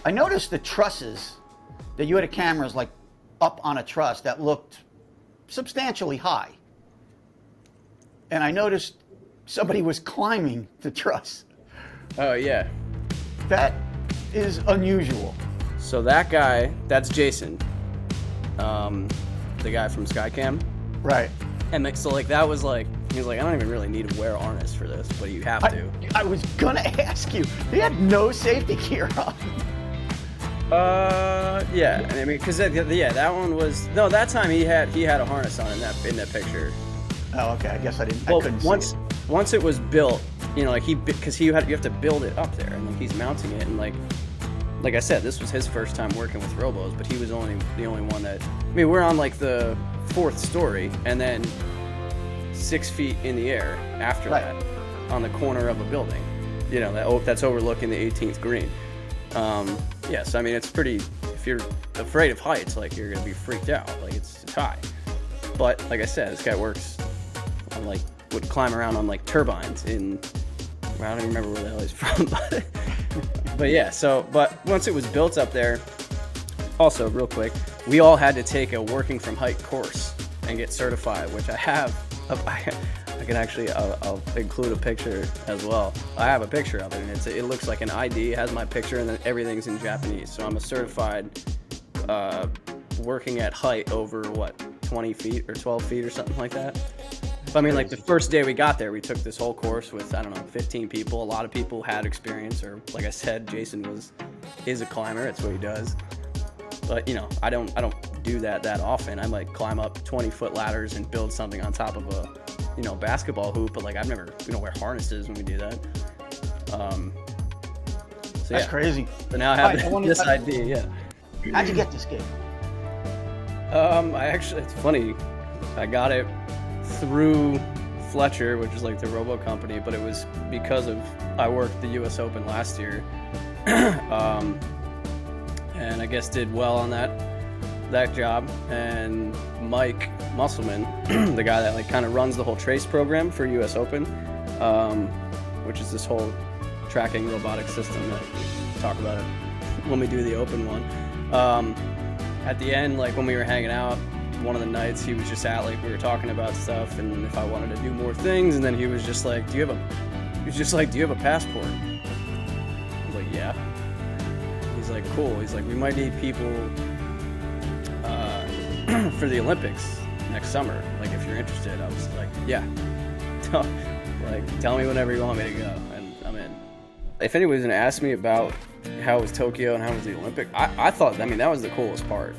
I noticed the trusses that you had cameras like up on a truss that looked substantially high. And I noticed somebody was climbing the truss. Oh, yeah. That is unusual. So that guy, that's Jason, the guy from Skycam. Right. And like, so like that was like, he was like, I don't even really need to wear a harness for this, but you have to. I was gonna ask you. He had no safety gear on. Yeah. I mean, because yeah, that one was that time he had a harness on in that picture. Oh, okay. I guess I didn't. Well, I couldn't see it. Once it was built, you know, like because you have to build it up there, and like he's mounting it, and like I said, this was his first time working with robos, but he was the only one that. I mean, we're on like the 4th story, and then 6 feet in the air after that, on the corner of a building, you know, that's overlooking the 18th green. Yes, I mean, it's pretty. If you're afraid of heights, like you're gonna be freaked out. Like it's high. But like I said, this guy works on would climb around on like turbines in. I don't even remember where the hell he's from, but yeah. So, but once it was built up there, also real quick, we all had to take a working from height course and get certified, which I have. I can actually, I'll include a picture as well. I have a picture of it, and it looks like an ID. It has my picture, and then everything's in Japanese. So I'm a certified working at height over 20 feet or 12 feet or something like that. But I mean, like the first day we got there, we took this whole course with 15 people. A lot of people had experience, or like I said, Jason is a climber. That's what he does. But you know, I don't do that often. I might climb up 20-foot ladders and build something on top of a basketball hoop, but like I've never wear harnesses when we do that. So that's crazy. So now I have this idea. Yeah. How'd you get this gig? It's funny. I got it through Fletcher, which is like the robo company, but it was because I worked the U.S. Open last year, and I guess did well on that job. And Mike Musselman, the guy that kind of runs the whole trace program for U.S. Open, which is this whole tracking robotic system that we talk about it when we do the open one. At the end, when we were hanging out, one of the nights he was just we were talking about stuff and if I wanted to do more things, and then he was just like, do you have a passport? I was like, yeah. He's like, cool. He's like, we might need people for the next summer, if you're interested. I was like, yeah. Tell me whenever you want me to go, and I'm in. If anyone was gonna ask me about how was Tokyo and how was the Olympic, I thought, that was the coolest part.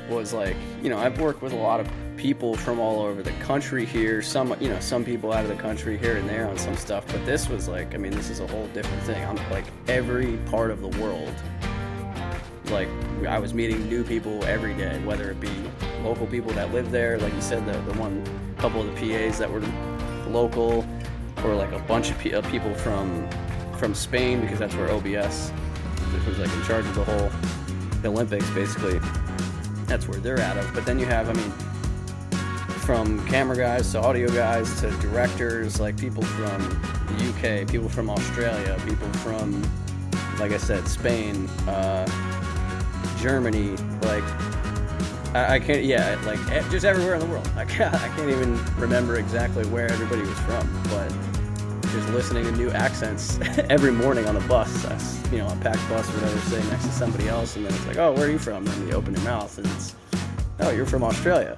Was I've worked with a lot of people from all over the country here, some people out of the country here and there on some stuff, but this was this is a whole different thing. I'm every part of the world. I was meeting new people every day, whether it be local people that live there, like you said, the couple of the PAs that were local, or a bunch of people from Spain, because that's where OBS, which was in charge of the whole Olympics, basically. That's where they're out of. But then you have, from camera guys to audio guys to directors, people from the UK, people from Australia, people from, like I said, Spain, Germany, I can't, just everywhere in the world. I can't even remember exactly where everybody was from, but just listening to new accents every morning on a bus, a packed bus or whatever, sitting next to somebody else, and then it's oh, where are you from? And you open your mouth, and it's, oh, you're from Australia.